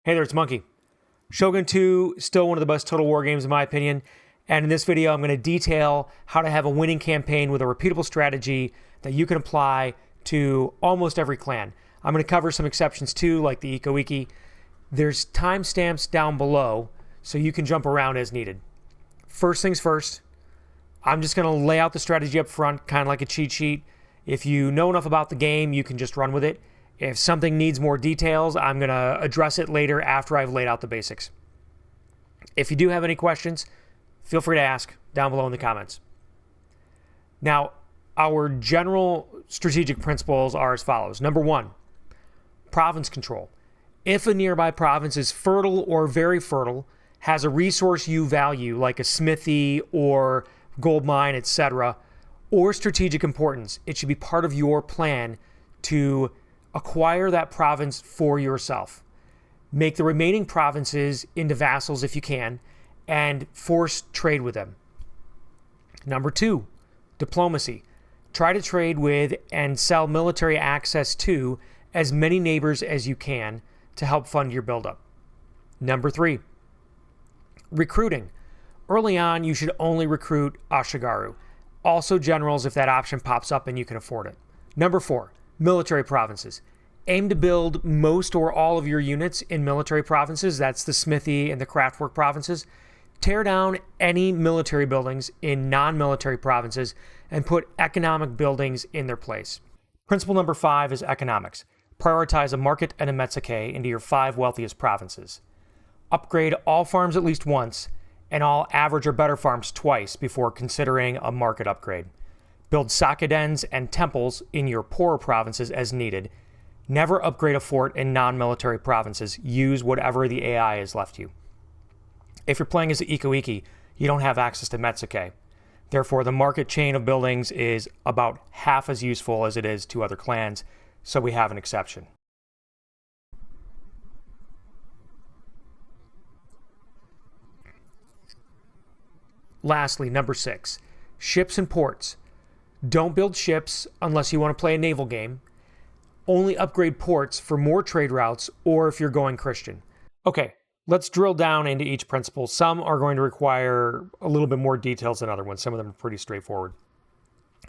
Hey there, it's Monkey. Shogun 2, still one of the best Total War games in my opinion. And in this video, I'm going to detail how to have a winning campaign with a repeatable strategy that you can apply to almost every clan. I'm going to cover some exceptions too, like the Ikko Ikki. There's timestamps down below, so you can jump around as needed. First things first, I'm just going to lay out the strategy up front, kind of like a cheat sheet. If you know enough about the game, you can just run with it. If something needs more details, I'm going to address it later after I've laid out the basics. If you do have any questions, feel free to ask down below in the comments. Now, our general strategic principles are as follows. Number one, province control. If a nearby province is fertile or very fertile, has a resource you value like a smithy or gold mine, etc., or strategic importance, it should be part of your plan to acquire that province for yourself. Make the remaining provinces into vassals if you can, and force trade with them. Number two, diplomacy. Try to trade with and sell military access to as many neighbors as you can to help fund your buildup. Number three, recruiting. Early on, you should only recruit Ashigaru. Also generals if that option pops up and you can afford it. Number four, military provinces. Aim to build most or all of your units in military provinces. That's the smithy and the craftwork provinces. Tear down any military buildings in non-military provinces and put economic buildings in their place. Principle number 5 is economics. Prioritize a market and a metsuke into your 5 wealthiest provinces. Upgrade all farms at least once and all average or better farms twice before considering a market upgrade. Build sake dens and temples in your poorer provinces as needed. Never upgrade a fort in non-military provinces. Use whatever the AI has left you. If you're playing as the Ikko Ikki, you don't have access to metsuke. Therefore, the market chain of buildings is about half as useful as it is to other clans, so we have an exception. Lastly, number 6, ships and ports. Don't build ships unless you want to play a naval game. Only upgrade ports for more trade routes or if you're going Christian. Okay, let's drill down into each principle. Some are going to require a little bit more details than other ones. Some of them are pretty straightforward.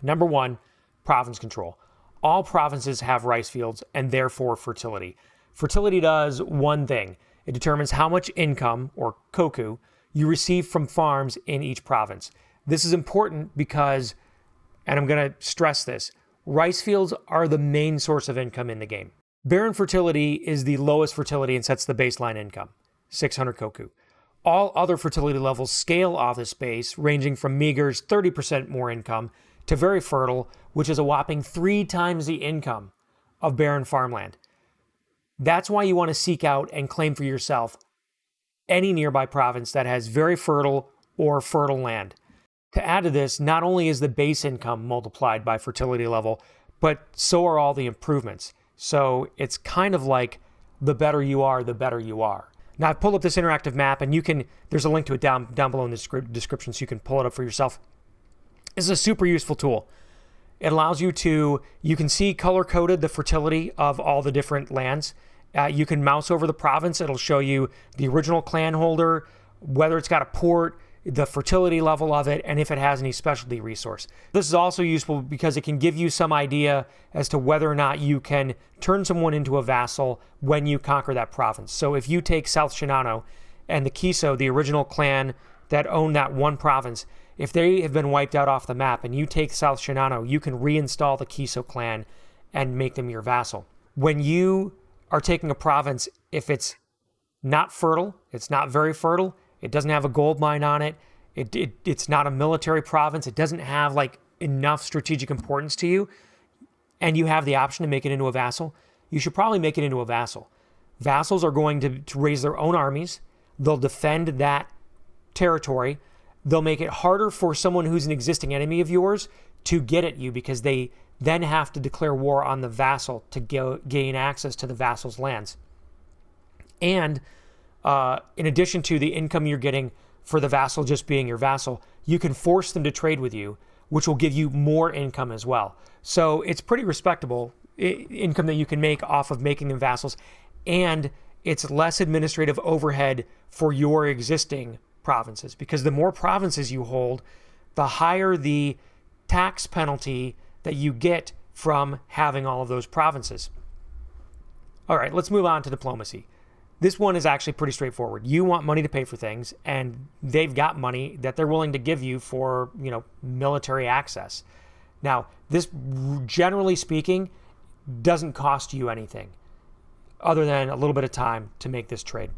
Number 1, province control. All provinces have rice fields and therefore fertility. Fertility does one thing. It determines how much income, or koku, you receive from farms in each province. This is important because, and I'm going to stress this, rice fields are the main source of income in the game. Barren fertility is the lowest fertility and sets the baseline income, 600 koku. All other fertility levels scale off this base, ranging from meager's 30% more income to very fertile, which is a whopping 3 times the income of barren farmland. That's why you want to seek out and claim for yourself any nearby province that has very fertile or fertile land. To add to this, not only is the base income multiplied by fertility level, but so are all the improvements. So it's kind of like the better you are, the better you are. Now I've pulled up this interactive map and there's a link to it down below in the description so you can pull it up for yourself. This is a super useful tool. It allows you can see color-coded the fertility of all the different lands. You can mouse over the province. It'll show you the original clan holder, whether it's got a port, the fertility level of it, and if it has any specialty resource. This is also useful because it can give you some idea as to whether or not you can turn someone into a vassal when you conquer that province. So if you take South Shinano and the Kiso, the original clan that owned that one province, if they have been wiped out off the map and you take South Shinano, you can reinstall the Kiso clan and make them your vassal. When you are taking a province, if it's not fertile, it's not very fertile, it doesn't have a gold mine on it, it's not a military province, it doesn't have like enough strategic importance to you, and you have the option to make it into a vassal, you should probably make it into a vassal. Vassals are going to raise their own armies, they'll defend that territory, they'll make it harder for someone who's an existing enemy of yours to get at you because they then have to declare war on the vassal to gain access to the vassal's lands. And in addition to the income you're getting for the vassal just being your vassal, you can force them to trade with you, which will give you more income as well. So it's pretty respectable income that you can make off of making them vassals. And it's less administrative overhead for your existing provinces, because the more provinces you hold, the higher the tax penalty that you get from having all of those provinces. All right, let's move on to diplomacy. This one is actually pretty straightforward. You want money to pay for things, and they've got money that they're willing to give you for, military access. Now, this, generally speaking, doesn't cost you anything other than a little bit of time to make this trade.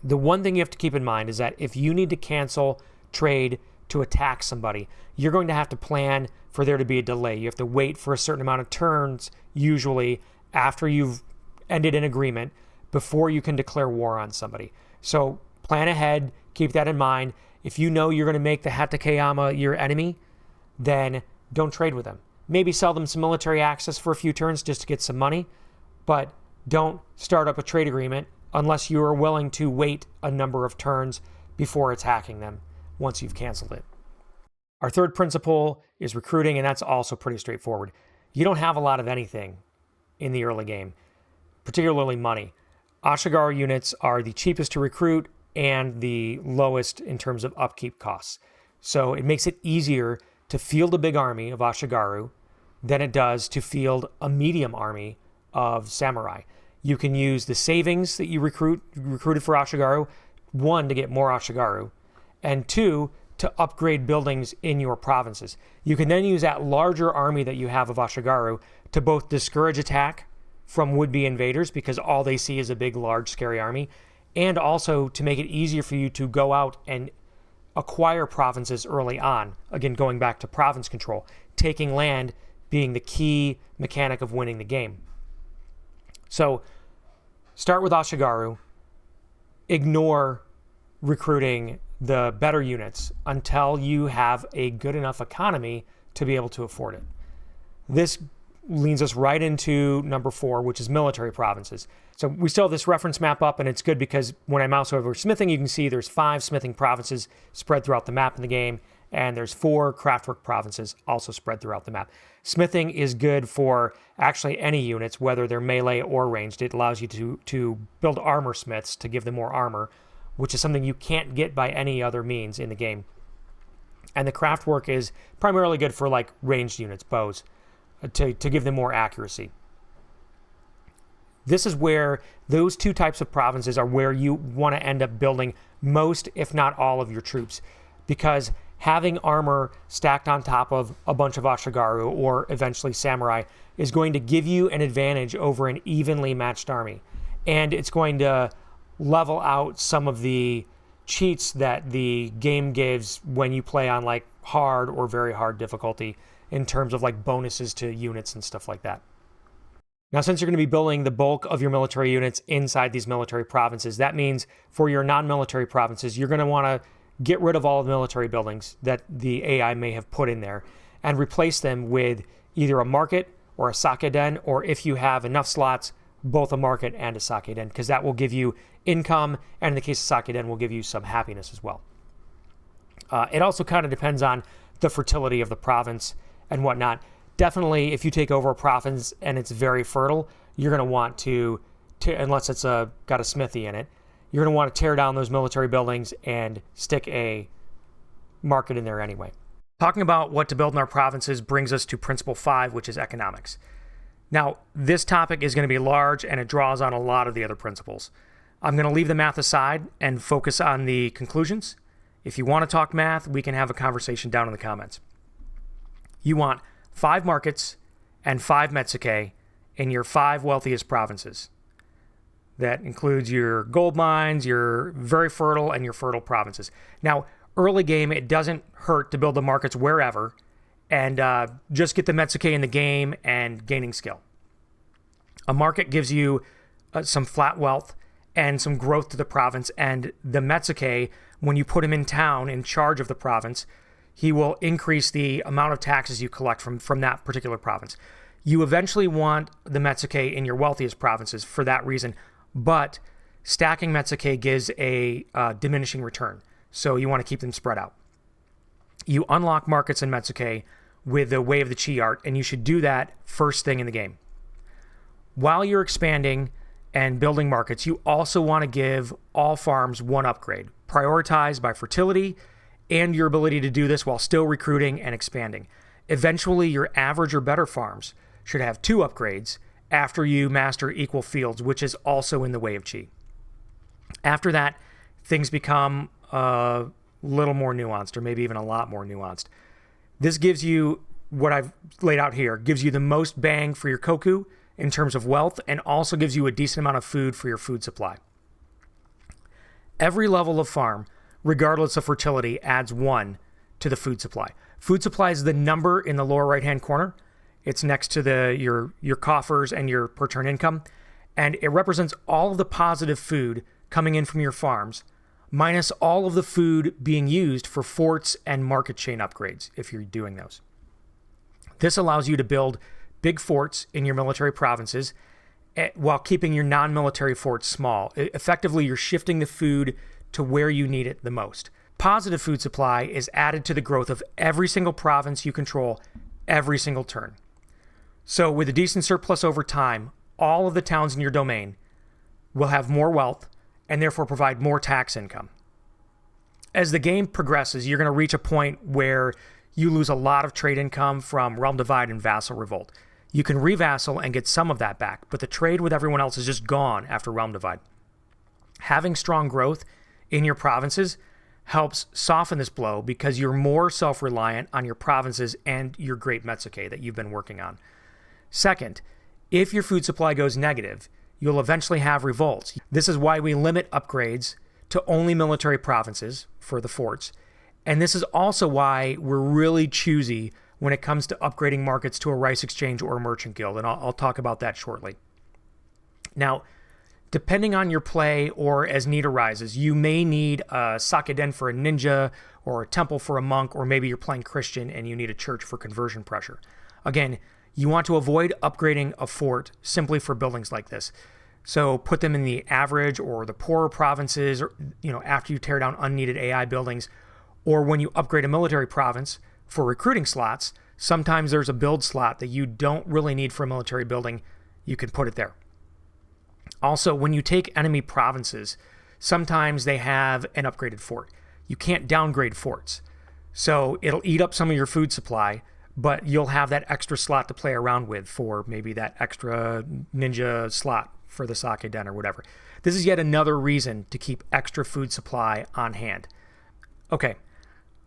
The one thing you have to keep in mind is that if you need to cancel trade to attack somebody, you're going to have to plan for there to be a delay. You have to wait for a certain amount of turns, usually after you've ended an agreement, before you can declare war on somebody. So plan ahead, keep that in mind. If you know you're going to make the Hatakeyama your enemy, then don't trade with them. Maybe sell them some military access for a few turns just to get some money, but don't start up a trade agreement unless you are willing to wait a number of turns before attacking them once you've canceled it. Our third principle is recruiting, and that's also pretty straightforward. You don't have a lot of anything in the early game, particularly money. Ashigaru units are the cheapest to recruit and the lowest in terms of upkeep costs. So it makes it easier to field a big army of Ashigaru than it does to field a medium army of samurai. You can use the savings that you recruited for Ashigaru, one, to get more Ashigaru, and two, to upgrade buildings in your provinces. You can then use that larger army that you have of Ashigaru to both discourage attack from would-be invaders, because all they see is a big, large, scary army, and also to make it easier for you to go out and acquire provinces early on. Again, going back to province control, taking land being the key mechanic of winning the game. So start with Ashigaru, ignore recruiting the better units until you have a good enough economy to be able to afford it. This leads us right into number 4, which is military provinces. So we still have this reference map up, and it's good because when I mouse over smithing, you can see there's 5 smithing provinces spread throughout the map in the game, and there's 4 craftwork provinces also spread throughout the map. Smithing is good for actually any units, whether they're melee or ranged. It allows you to build armor smiths to give them more armor, which is something you can't get by any other means in the game. And the craftwork is primarily good for like ranged units, bows, to give them more accuracy. This is where those 2 types of provinces are where you want to end up building most, if not all, of your troops, because having armor stacked on top of a bunch of Ashigaru or eventually samurai is going to give you an advantage over an evenly matched army. And it's going to level out some of the cheats that the game gives when you play on like hard or very hard difficulty in terms of like bonuses to units and stuff like that. Now, since you're going to be building the bulk of your military units inside these military provinces, that means for your non-military provinces, you're going to want to get rid of all of the military buildings that the AI may have put in there and replace them with either a market or a sake den, or if you have enough slots, both a market and a sake den, because that will give you income, and in the case of sake den, will give you some happiness as well. It also kind of depends on the fertility of the province and whatnot. Definitely, if you take over a province and it's very fertile, you're going to want to unless it's got a smithy in it, you're going to want to tear down those military buildings and stick a market in there anyway. Talking about what to build in our provinces brings us to principle 5, which is economics. Now, this topic is going to be large and it draws on a lot of the other principles. I'm going to leave the math aside and focus on the conclusions. If you want to talk math, we can have a conversation down in the comments. You want 5 markets and 5 metsuke in your 5 wealthiest provinces. That includes your gold mines, your very fertile, and your fertile provinces. Now, early game, it doesn't hurt to build the markets wherever and just get the metsuke in the game and gaining skill. A market gives you some flat wealth and some growth to the province, and the metsuke, when you put him in town in charge of the province, he will increase the amount of taxes you collect from that particular province. You eventually want the metsuke in your wealthiest provinces for that reason, but stacking metsuke gives a diminishing return, so you want to keep them spread out. You unlock markets in metsuke with the Way of the Chi art, and you should do that first thing in the game. While you're expanding and building markets, you also want to give all farms one upgrade, prioritized by fertility and your ability to do this while still recruiting and expanding. Eventually, your average or better farms should have 2 upgrades after you master equal fields, which is also in the way of chi. After that, things become a little more nuanced, or maybe even a lot more nuanced. This gives you, what I've laid out here, gives you the most bang for your koku in terms of wealth, and also gives you a decent amount of food for your food supply. Every level of farm, regardless of fertility, adds 1 to the food supply. Food supply is the number in the lower right-hand corner. It's next to your coffers and your per turn income, and it represents all of the positive food coming in from your farms, minus all of the food being used for forts and market chain upgrades, if you're doing those. This allows you to build big forts in your military provinces while keeping your non-military forts small. Effectively, you're shifting the food to where you need it the most. Positive food supply is added to the growth of every single province you control every single turn. So with a decent surplus over time, all of the towns in your domain will have more wealth and therefore provide more tax income. As the game progresses, you're going to reach a point where you lose a lot of trade income from realm divide and vassal revolt. You can revassal and get some of that back, but the trade with everyone else is just gone after realm divide. Having strong growth in your provinces helps soften this blow because you're more self-reliant on your provinces and your great Metsuke that you've been working on. Second, if your food supply goes negative, you'll eventually have revolts. This is why we limit upgrades to only military provinces for the forts. And this is also why we're really choosy when it comes to upgrading markets to a rice exchange or a merchant guild. And I'll talk about that shortly. Now, depending on your play or as need arises, you may need a sakeden for a ninja or a temple for a monk, or maybe you're playing Christian and you need a church for conversion pressure. Again, you want to avoid upgrading a fort simply for buildings like this. So put them in the average or the poorer provinces, or, after you tear down unneeded AI buildings, or when you upgrade a military province for recruiting slots. Sometimes there's a build slot that you don't really need for a military building. You can put it there. Also, when you take enemy provinces, sometimes they have an upgraded fort. You can't downgrade forts. So it'll eat up some of your food supply, but you'll have that extra slot to play around with for maybe that extra ninja slot for the sake den or whatever. This is yet another reason to keep extra food supply on hand. Okay,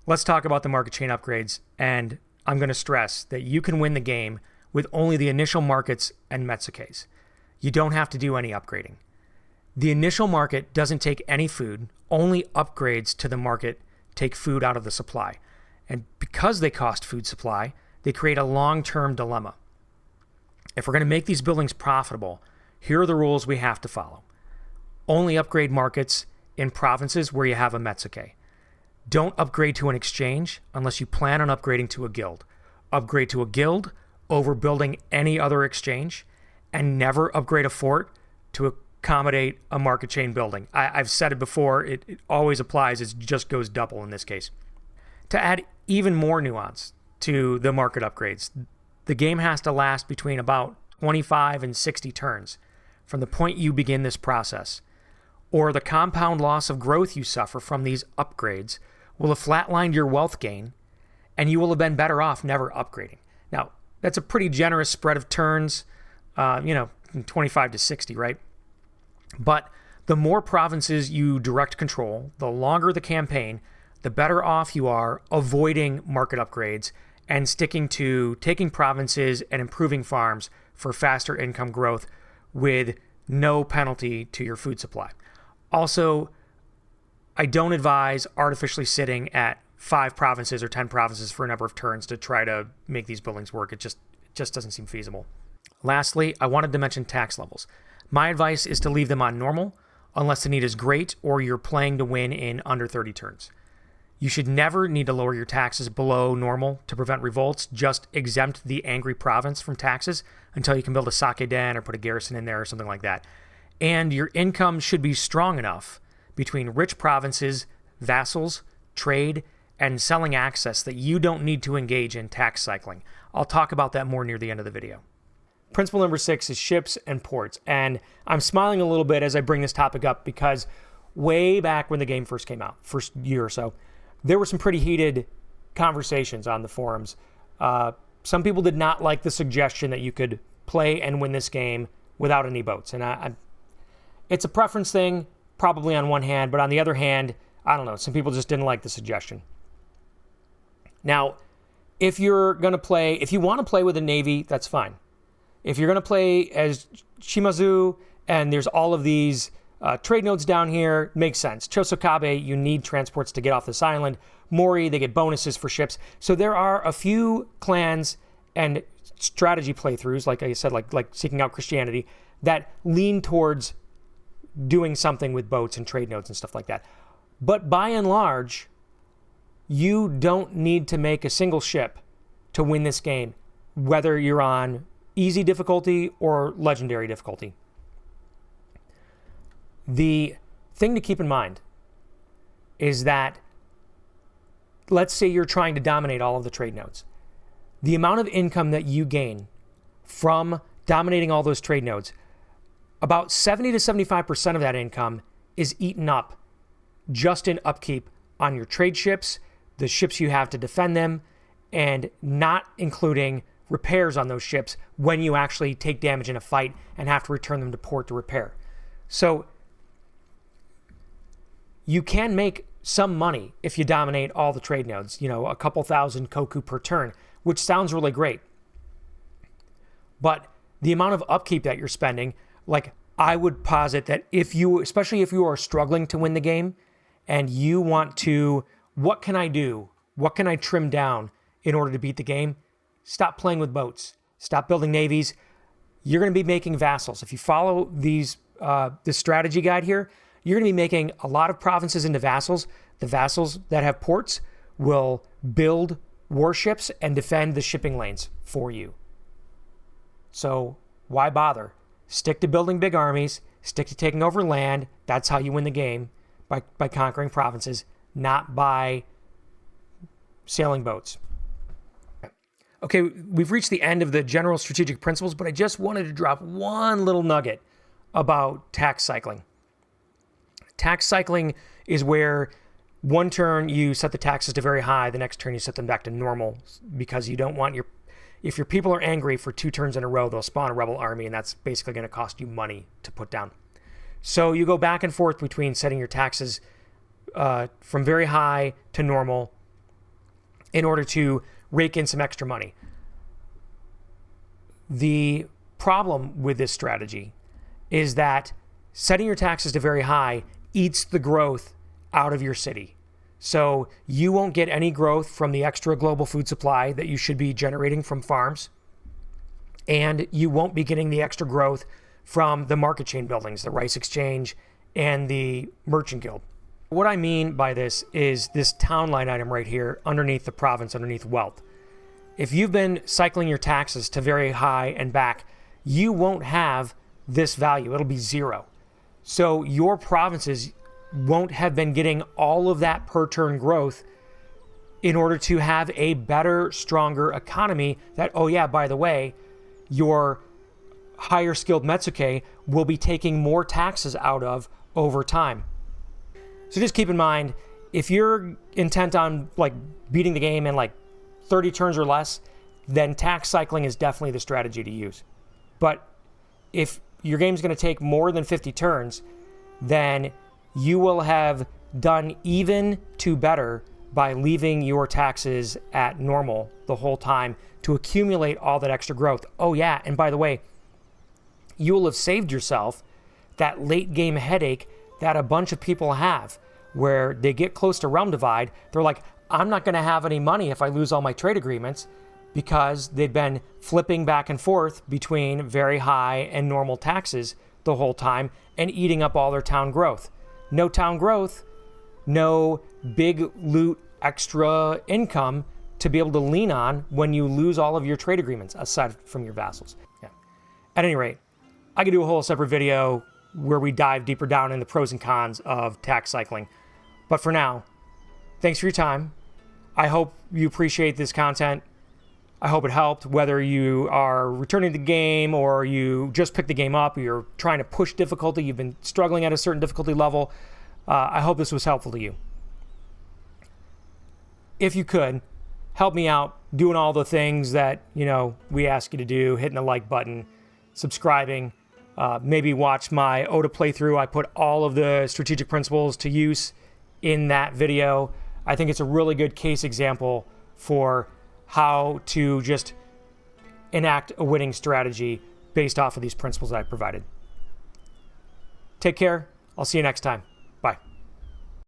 let's talk about the market chain upgrades, and I'm going to stress that you can win the game with only the initial markets and Metsukes. You don't have to do any upgrading. The initial market doesn't take any food, only upgrades to the market take food out of the supply. And because they cost food supply, they create a long-term dilemma. If we're going to make these buildings profitable, here are the rules we have to follow. Only upgrade markets in provinces where you have a Metsuke. Don't upgrade to an exchange unless you plan on upgrading to a guild. Upgrade to a guild over building any other exchange, and never upgrade a fort to accommodate a market chain building. I've said it before, it always applies, it just goes double in this case. To add even more nuance to the market upgrades, the game has to last between about 25 and 60 turns from the point you begin this process, or the compound loss of growth you suffer from these upgrades will have flatlined your wealth gain, and you will have been better off never upgrading. Now, that's a pretty generous spread of turns, 25 to 60, right? But the more provinces you direct control, the longer the campaign, the better off you are avoiding market upgrades and sticking to taking provinces and improving farms for faster income growth with no penalty to your food supply. Also, I don't advise artificially sitting at 5 provinces or 10 provinces for a number of turns to try to make these buildings work. It just doesn't seem feasible. Lastly, I wanted to mention tax levels. My advice is to leave them on normal unless the need is great or you're playing to win in under 30 turns. You should never need to lower your taxes below normal to prevent revolts. Just exempt the angry province from taxes until you can build a sake den or put a garrison in there or something like that. And your income should be strong enough between rich provinces, vassals, trade, and selling access that you don't need to engage in tax cycling. I'll talk about that more near the end of the video. Principle number 6 is ships and ports. And I'm smiling a little bit as I bring this topic up because way back when the game first came out, first year or so, there were some pretty heated conversations on the forums. Some people did not like the suggestion that you could play and win this game without any boats. And it's a preference thing, probably on one hand, but on the other hand, I don't know, some people just didn't like the suggestion. Now, if you want to play with a navy, that's fine. If you're going to play as Shimazu and there's all of these trade nodes down here, makes sense. Chosokabe, you need transports to get off this island. Mori, they get bonuses for ships. So there are a few clans and strategy playthroughs, like I said, like Seeking Out Christianity, that lean towards doing something with boats and trade nodes and stuff like that. But by and large, you don't need to make a single ship to win this game, whether you're on easy difficulty or legendary difficulty. The thing to keep in mind is that, let's say you're trying to dominate all of the trade nodes. The amount of income that you gain from dominating all those trade nodes, about 70 to 75% of that income is eaten up just in upkeep on your trade ships, the ships you have to defend them, and not including repairs on those ships when you actually take damage in a fight and have to return them to port to repair. So you can make some money if you dominate all the trade nodes, a couple thousand koku per turn, which sounds really great. But the amount of upkeep that you're spending, like I would posit that especially if you are struggling to win the game and you want to, what can I do? What can I trim down in order to beat the game? Stop playing with boats. Stop building navies. You're going to be making vassals. If you follow this strategy guide here, you're going to be making a lot of provinces into vassals. The vassals that have ports will build warships and defend the shipping lanes for you. So why bother? Stick to building big armies. Stick to taking over land. That's how you win the game, by conquering provinces, not by sailing boats. Okay, we've reached the end of the general strategic principles, but I just wanted to drop one little nugget about tax cycling. Tax cycling is where one turn you set the taxes to very high, the next turn you set them back to normal, because you don't want if your people are angry for 2 turns in a row, they'll spawn a rebel army, and that's basically going to cost you money to put down. So you go back and forth between setting your taxes from very high to normal in order to rake in some extra money. The problem with this strategy is that setting your taxes to very high eats the growth out of your city. So you won't get any growth from the extra global food supply that you should be generating from farms. And you won't be getting the extra growth from the market chain buildings, the rice exchange, and the merchant guild. What I mean by this is this town line item right here underneath the province, underneath wealth. If you've been cycling your taxes to very high and back, you won't have this value. It'll be 0. So your provinces won't have been getting all of that per turn growth in order to have a better, stronger economy that, oh yeah, by the way, your higher skilled Metsuke will be taking more taxes out of over time. So just keep in mind, if you're intent on beating the game in 30 turns or less, then tax cycling is definitely the strategy to use. But if your game's going to take more than 50 turns, then you will have done even to better by leaving your taxes at normal the whole time to accumulate all that extra growth. Oh yeah, and by the way, you will have saved yourself that late game headache that a bunch of people have, where they get close to realm divide. They're like, I'm not going to have any money if I lose all my trade agreements, because they've been flipping back and forth between very high and normal taxes the whole time and eating up all their town growth. No town growth, no big loot extra income to be able to lean on when you lose all of your trade agreements, aside from your vassals. Yeah. At any rate, I could do a whole separate video where we dive deeper down in the pros and cons of tax cycling. But for now, thanks for your time. I hope you appreciate this content. I hope it helped, whether you are returning the game or you just picked the game up, or you're trying to push difficulty, you've been struggling at a certain difficulty level. I hope this was helpful to you. If you could, help me out doing all the things that, we ask you to do, hitting the like button, subscribing, maybe watch my OTA playthrough. I put all of the strategic principles to use in that video. I think it's a really good case example for how to just enact a winning strategy based off of these principles I provided. Take care. I'll see you next time.